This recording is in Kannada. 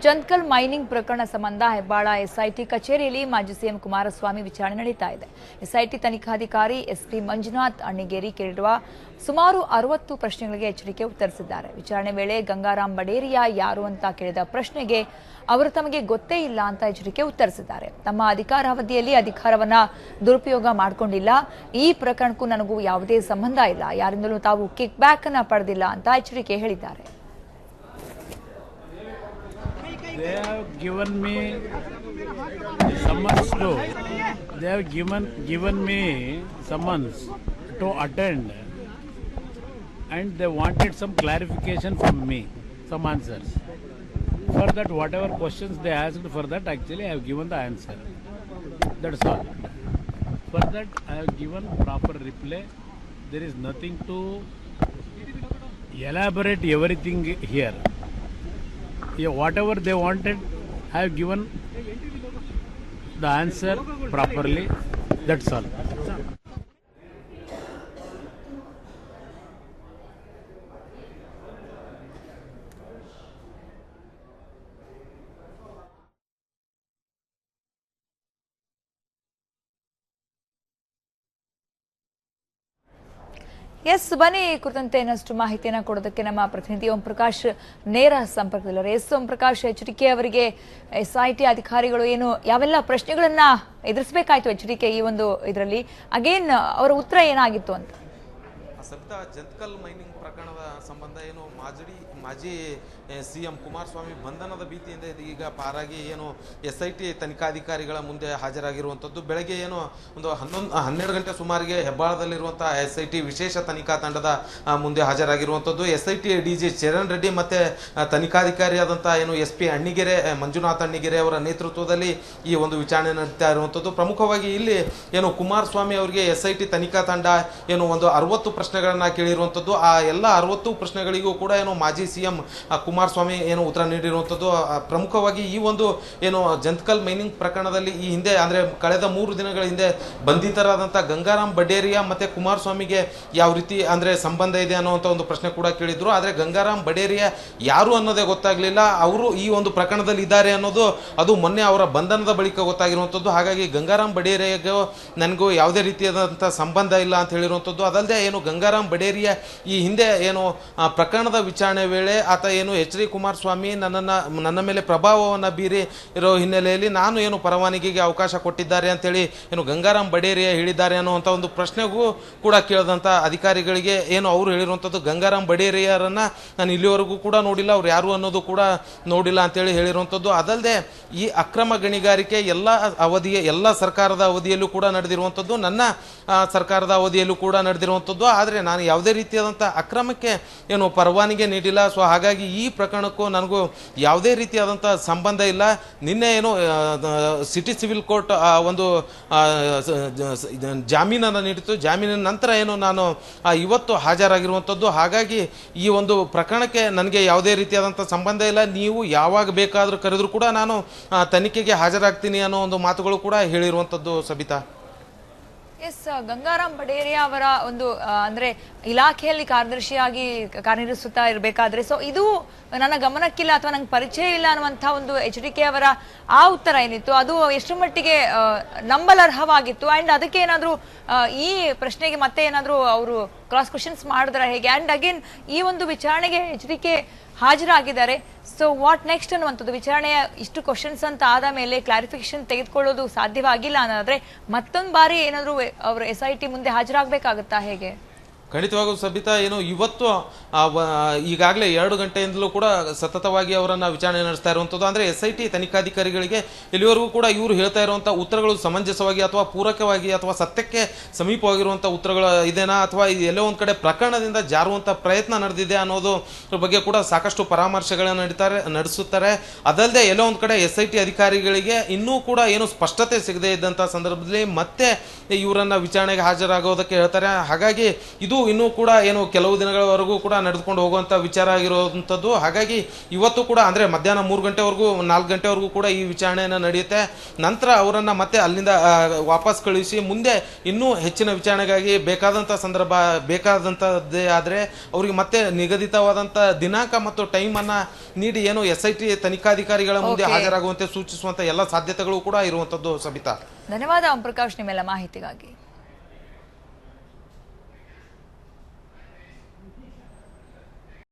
ಜಂತ್ಕಲ್ ಮೈನಿಂಗ್ ಪ್ರಕರಣ ಸಂಬಂಧ ಹೆಬ್ಬಾಳ ಎಸ್ಐಟಿ ಕಚೇರಿಯಲ್ಲಿ ಮಾಜಿ ಸಿಎಂ ಕುಮಾರಸ್ವಾಮಿ ವಿಚಾರಣೆ ನಡೆಯುತ್ತಾ ಇದೆ. ಎಸ್ಐಟಿ ತನಿಖಾಧಿಕಾರಿ ಎಸ್ಪಿ ಮಂಜುನಾಥ್ ಅಣ್ಣಿಗೇರಿ ಕೇಳಿರುವ ಸುಮಾರು 60 ಪ್ರಶ್ನೆಗಳಿಗೆ ಎಚ್ಚರಿಕೆ ಉತ್ತರಿಸಿದ್ದಾರೆ. ವಿಚಾರಣೆ ವೇಳೆ ಗಂಗಾರಾಮ್ ಬಡೇರಿಯಾ ಯಾರು ಅಂತ ಕೇಳಿದ ಪ್ರಶ್ನೆಗೆ ಅವರು ತಮಗೆ ಗೊತ್ತೇ ಇಲ್ಲ ಅಂತ ಎಚ್ಚರಿಕೆ ಉತ್ತರಿಸಿದ್ದಾರೆ. ತಮ್ಮ ಅಧಿಕಾರಾವಧಿಯಲ್ಲಿ ಅಧಿಕಾರವನ್ನ ದುರುಪಯೋಗ ಮಾಡಿಕೊಂಡಿಲ್ಲ, ಈ ಪ್ರಕರಣಕ್ಕೂ ನನಗೂ ಯಾವುದೇ ಸಂಬಂಧ ಇಲ್ಲ, ಯಾರಿಂದಲೂ ತಾವು ಕಿಕ್ ಬ್ಯಾಕ್ ಅನ್ನ ಪಡೆದಿಲ್ಲ ಅಂತ ಎಚ್ಚರಿಕೆ ಹೇಳಿದ್ದಾರೆ. They have given me summons to. They have given me summons to attend, and they wanted some clarification from me, some answers. For that, whatever questions they asked, for that actually I have given the answer. That's all. For that, I have given proper reply. There is nothing to elaborate everything here. Yeah, whatever they wanted, I have given the answer properly. That's all. ಎಸ್ ಬನ್ನಿ ಕುರಿತಂತೆ ಇನ್ನಷ್ಟು ಮಾಹಿತಿಯನ್ನು ಕೊಡೋದಕ್ಕೆ ನಮ್ಮ ಪ್ರತಿನಿಧಿ ಓಂ ಪ್ರಕಾಶ್ ನೇರ ಸಂಪರ್ಕದಲ್ಲಿದ್ದಾರೆ. ಎಸ್ ಓಂ ಪ್ರಕಾಶ್, ಎಚ್ಡಿಕೆ ಅವರಿಗೆ ಎಸ್ಐಟಿ ಅಧಿಕಾರಿಗಳು ಏನು ಯಾವೆಲ್ಲ ಪ್ರಶ್ನೆಗಳನ್ನ ಎದುರಿಸಬೇಕಾಯ್ತು ಎಚ್ಡಿಕೆ ಈ ಒಂದು ಇದರಲ್ಲಿ ಅಗೇನ್ ಅವರ ಉತ್ತರ ಏನಾಗಿತ್ತು ಅಂತ? ಸಬಿತಾ, ಜಂತ್ಕಲ್ ಮೈನಿಂಗ್ ಪ್ರಕರಣದ ಸಂಬಂಧ ಏನು ಮಾಜಿ ಸಿಎಂ ಕುಮಾರಸ್ವಾಮಿ ಬಂಧನದ ಭೀತಿಯಿಂದ ಈಗ ಪಾರಾಗಿ ಏನು ಎಸ್ಐಟಿ ತನಿಖಾಧಿಕಾರಿಗಳ ಮುಂದೆ ಹಾಜರಾಗಿರುವಂಥದ್ದು. ಬೆಳಗ್ಗೆ ಏನು ಒಂದು 12 ಗಂಟೆ ಸುಮಾರಿಗೆ ಹೆಬ್ಬಾಳದಲ್ಲಿರುವಂಥ ಎಸ್ಐಟಿ ವಿಶೇಷ ತನಿಖಾ ತಂಡದ ಮುಂದೆ ಹಾಜರಾಗಿರುವಂಥದ್ದು. ಎಸ್ಐಟಿ ಡಿಜಿ ಚರಣ್ ರೆಡ್ಡಿ ಮತ್ತು ತನಿಖಾಧಿಕಾರಿಯಾದಂಥ ಏನು ಎಸ್ಪಿ ಅಣ್ಣಿಗೆರೆ ಮಂಜುನಾಥ್ ಅಣ್ಣಿಗೆರೆ ಅವರ ನೇತೃತ್ವದಲ್ಲಿ ಈ ಒಂದು ವಿಚಾರಣೆ ನಡೀತಾ ಇರುವಂಥದ್ದು. ಪ್ರಮುಖವಾಗಿ ಇಲ್ಲಿ ಏನು ಕುಮಾರಸ್ವಾಮಿ ಅವರಿಗೆ ಎಸ್ಐಟಿ ತನಿಖಾ ತಂಡ ಏನು ಒಂದು 60 ಪ್ರಶ್ನೆಗಳನ್ನ ಕೇಳಿರುವಂಥದ್ದು. ಆ ಎಲ್ಲ 60 ಪ್ರಶ್ನೆಗಳಿಗೂ ಕೂಡ ಏನು ಮಾಜಿ ಸಿಎಂ ಕುಮಾರಸ್ವಾಮಿ ಏನು ಉತ್ತರ ನೀಡಿರುವಂಥದ್ದು. ಪ್ರಮುಖವಾಗಿ ಈ ಒಂದು ಏನು ಜಂತ್ಕಲ್ ಮೈನಿಂಗ್ ಪ್ರಕರಣದಲ್ಲಿ ಈ ಹಿಂದೆ ಅಂದರೆ ಕಳೆದ 3 ದಿನಗಳ ಹಿಂದೆ ಬಂಧಿತರಾದಂಥ ಗಂಗಾರಾಮ್ ಬಡೇರಿಯಾ ಮತ್ತು ಕುಮಾರಸ್ವಾಮಿಗೆ ಯಾವ ರೀತಿ ಅಂದರೆ ಸಂಬಂಧ ಇದೆ ಅನ್ನೋವಂಥ ಒಂದು ಪ್ರಶ್ನೆ ಕೂಡ ಕೇಳಿದ್ರು. ಆದರೆ ಗಂಗಾರಾಮ್ ಬಡೇರಿಯಾ ಯಾರು ಅನ್ನೋದೇ ಗೊತ್ತಾಗಲಿಲ್ಲ. ಅವರು ಈ ಒಂದು ಪ್ರಕರಣದಲ್ಲಿ ಇದ್ದಾರೆ ಅನ್ನೋದು ಅದು ಮೊನ್ನೆ ಅವರ ಬಂಧನದ ಬಳಿಕ ಗೊತ್ತಾಗಿರುವಂಥದ್ದು. ಹಾಗಾಗಿ ಗಂಗಾರಾಮ್ ಬಡೇರಿಯಾಗೂ ನನಗೂ ಯಾವುದೇ ರೀತಿಯಾದಂಥ ಸಂಬಂಧ ಇಲ್ಲ ಅಂತ ಹೇಳಿರುವಂಥದ್ದು. ಅದಲ್ಲದೆ ಏನು ಗಂಗಾರಾಮ್ ಬಡೇರಿಯಾ ಈ ಹಿಂದೆ ಏನು ಪ್ರಕರಣದ ವಿಚಾರಣೆ ವೇಳೆ ಆತ ಏನು ಎಚ್ ಡಿ ಕುಮಾರಸ್ವಾಮಿ ನನ್ನ ಮೇಲೆ ಪ್ರಭಾವವನ್ನು ಬೀರಿ ಇರೋ ಹಿನ್ನೆಲೆಯಲ್ಲಿ ನಾನು ಏನು ಪರವಾನಗಿಗೆ ಅವಕಾಶ ಕೊಟ್ಟಿದ್ದಾರೆ ಅಂತೇಳಿ ಏನು ಗಂಗಾರಾಮ್ ಬಡೇರಿಯಾ ಹೇಳಿದ್ದಾರೆ ಅನ್ನುವಂಥ ಒಂದು ಪ್ರಶ್ನೆಗೂ ಕೂಡ ಕೇಳಿದಂಥ ಅಧಿಕಾರಿಗಳಿಗೆ ಏನು ಅವರು ಹೇಳಿರುವಂಥದ್ದು ಗಂಗಾರಾಮ್ ಬಡೇರಿಯಾರನ್ನು ನಾನು ಇಲ್ಲಿವರೆಗೂ ಕೂಡ ನೋಡಿಲ್ಲ, ಅವ್ರು ಯಾರು ಅನ್ನೋದು ಕೂಡ ನೋಡಿಲ್ಲ ಅಂತೇಳಿ ಹೇಳಿರುವಂಥದ್ದು. ಅದಲ್ಲದೆ ಈ ಅಕ್ರಮ ಗಣಿಗಾರಿಕೆ ಎಲ್ಲ ಸರ್ಕಾರದ ಅವಧಿಯಲ್ಲೂ ಕೂಡ ನಡೆದಿರುವಂಥದ್ದು, ನನ್ನ ಸರ್ಕಾರದ ಅವಧಿಯಲ್ಲೂ ಕೂಡ ನಡೆದಿರುವಂಥದ್ದು. ಆದರೆ ನಾನು ಯಾವುದೇ ರೀತಿಯಾದಂಥ ಅಕ್ರಮಕ್ಕೆ ಏನು ಪರವಾನಗಿ ನೀಡಿಲ್ಲ. ಸೊ ಹಾಗಾಗಿ ಈ ಪ್ರಕರಣಕ್ಕೂ ನನಗೂ ಯಾವುದೇ ರೀತಿಯಾದಂಥ ಸಂಬಂಧ ಇಲ್ಲ. ನಿನ್ನೆ ಏನು ಸಿಟಿ ಸಿವಿಲ್ ಕೋರ್ಟ್ ಒಂದು ಜಾಮೀನನ್ನು ನೀಡಿತು. ಜಾಮೀನಿನ ನಂತರ ಏನು ನಾನು ಇವತ್ತು ಹಾಜರಾಗಿರುವಂಥದ್ದು. ಹಾಗಾಗಿ ಈ ಒಂದು ಪ್ರಕರಣಕ್ಕೆ ನನಗೆ ಯಾವುದೇ ರೀತಿಯಾದಂಥ ಸಂಬಂಧ ಇಲ್ಲ. ನೀವು ಯಾವಾಗ ಬೇಕಾದರೂ ಕರೆದರೂ ಕೂಡ ನಾನು ತನಿಖೆಗೆ ಹಾಜರಾಗ್ತೀನಿ ಅನ್ನೋ ಒಂದು ಮಾತುಗಳು ಕೂಡ ಹೇಳಿರುವಂಥದ್ದು. ಸಬಿತಾ, ಎಸ್, ಗಂಗಾರಾಮ್ ಬಡೇರಿಯಾ ಅವರ ಒಂದು ಅಂದ್ರೆ ಇಲಾಖೆಯಲ್ಲಿ ಕಾರ್ಯದರ್ಶಿಯಾಗಿ ಕಾರ್ಯನಿರ್ವಹಿಸುತ್ತಾ ಇರಬೇಕಾದ್ರೆ ಸೊ ಇದು ನನ್ನ ಗಮನಕ್ಕಿಲ್ಲ ಅಥವಾ ನಂಗೆ ಪರಿಚಯ ಇಲ್ಲ ಅನ್ನುವಂಥ ಒಂದು ಎಚ್ಡಿಕೆ ಅವರ ಆ ಉತ್ತರ ಏನಿತ್ತು ಅದು ಎಷ್ಟು ಮಟ್ಟಿಗೆ ನಂಬಲರ್ಹವಾಗಿತ್ತು? ಅಂಡ್ ಅದಕ್ಕೆ ಏನಾದರೂ ಈ ಪ್ರಶ್ನೆಗೆ ಮತ್ತೆ ಏನಾದರೂ ಅವರು ಕ್ರಾಸ್ ಕ್ವೆಶನ್ಸ್ ಮಾಡಿದ್ರೆ ಹೇಗೆ? ಅಂಡ್ ಅಗೇನ್ ಈ ಒಂದು ವಿಚಾರಣೆಗೆ ಎಚ್ಡಿಕೆ ಹಾಜರಾಗಿದ್ದಾರೆ. ಸೊ ವಾಟ್ ನೆಕ್ಸ್ಟ್ ಅನ್ನುವಂಥದ್ದು ವಿಚಾರಣೆಯ ಇಷ್ಟು ಕ್ವಶನ್ಸ್ ಅಂತ ಆದ ಮೇಲೆ ಕ್ಲಾರಿಫಿಕೇಶನ್ ತೆಗೆದುಕೊಳ್ಳೋದು ಸಾಧ್ಯವಾಗಿಲ್ಲ ಅನ್ನೋದಾದ್ರೆ ಮತ್ತೊಂದು ಬಾರಿ ಏನಾದರೂ ಅವರು ಎಸ್ಐಟಿ ಮುಂದೆ ಹಾಜರಾಗಬೇಕಾಗುತ್ತಾ ಹೇಗೆ? ಖಂಡಿತವಾಗೂ ಸಬಿತಾ, ಏನು ಇವತ್ತು ಈಗಾಗಲೇ 2 ಗಂಟೆಯಿಂದಲೂ ಕೂಡ ಸತತವಾಗಿ ಅವರನ್ನು ವಿಚಾರಣೆ ನಡೆಸ್ತಾ ಇರುವಂಥದ್ದು. ಅಂದರೆ ಎಸ್ಐಟಿ ತನಿಖಾಧಿಕಾರಿಗಳಿಗೆ ಇಲ್ಲಿವರೆಗೂ ಕೂಡ ಇವರು ಹೇಳ್ತಾ ಇರುವಂಥ ಉತ್ತರಗಳು ಸಮಂಜಸವಾಗಿ ಅಥವಾ ಪೂರಕವಾಗಿ ಅಥವಾ ಸತ್ಯಕ್ಕೆ ಸಮೀಪವಾಗಿರುವಂಥ ಉತ್ತರಗಳು ಇದೇನಾ ಅಥವಾ ಎಲ್ಲೋ ಒಂದು ಕಡೆ ಪ್ರಕರಣದಿಂದ ಜಾರುವಂಥ ಪ್ರಯತ್ನ ನಡೆದಿದೆ ಅನ್ನೋದು ಬಗ್ಗೆ ಕೂಡ ಸಾಕಷ್ಟು ಪರಾಮರ್ಶೆಗಳನ್ನು ನಡೆಸುತ್ತಾರೆ. ಅದಲ್ಲದೆ ಎಲ್ಲೋ ಒಂದು ಕಡೆ ಎಸ್ಐಟಿ ಅಧಿಕಾರಿಗಳಿಗೆ ಇನ್ನೂ ಕೂಡ ಏನು ಸ್ಪಷ್ಟತೆ ಸಿಗದೇ ಇದ್ದಂಥ ಸಂದರ್ಭದಲ್ಲಿ ಮತ್ತೆ ಇವರನ್ನು ವಿಚಾರಣೆಗೆ ಹಾಜರಾಗೋದಕ್ಕೆ ಹೇಳ್ತಾರೆ. ಹಾಗಾಗಿ ಇದು ಇದು ಇನ್ನೂ ಕೂಡ ಏನು ಕೆಲವು ದಿನಗಳವರೆಗೂ ಕೂಡ ನಡೆದುಕೊಂಡು ಹೋಗುವಂಥ ವಿಚಾರ ಆಗಿರುವಂಥದ್ದು. ಹಾಗಾಗಿ ಇವತ್ತು ಕೂಡ ಅಂದರೆ ಮಧ್ಯಾಹ್ನ 3 ಗಂಟೆವರೆಗೂ 4 ಗಂಟೆವರೆಗೂ ಕೂಡ ಈ ವಿಚಾರಣೆಯನ್ನು ನಡೆಯುತ್ತೆ. ನಂತರ ಅವರನ್ನು ಮತ್ತೆ ಅಲ್ಲಿಂದ ವಾಪಸ್ ಕಳುಹಿಸಿ ಮುಂದೆ ಇನ್ನೂ ಹೆಚ್ಚಿನ ವಿಚಾರಣೆಗಾಗಿ ಬೇಕಾದಂಥದ್ದೇ ಆದರೆ ಅವರಿಗೆ ಮತ್ತೆ ನಿಗದಿತವಾದಂಥ ದಿನಾಂಕ ಮತ್ತು ಟೈಮನ್ನು ನೀಡಿ ಏನು SIT ತನಿಖಾಧಿಕಾರಿಗಳ ಮುಂದೆ ಹಾಜರಾಗುವಂತೆ ಸೂಚಿಸುವಂಥ ಎಲ್ಲ ಸಾಧ್ಯತೆಗಳು ಕೂಡ ಇರುವಂಥದ್ದು. ಸಬಿತಾ, ಧನ್ಯವಾದ ಓಂ ಪ್ರಕಾಶ್ ನಿಮ್ಮೆಲ್ಲ ಮಾಹಿತಿಗಾಗಿ.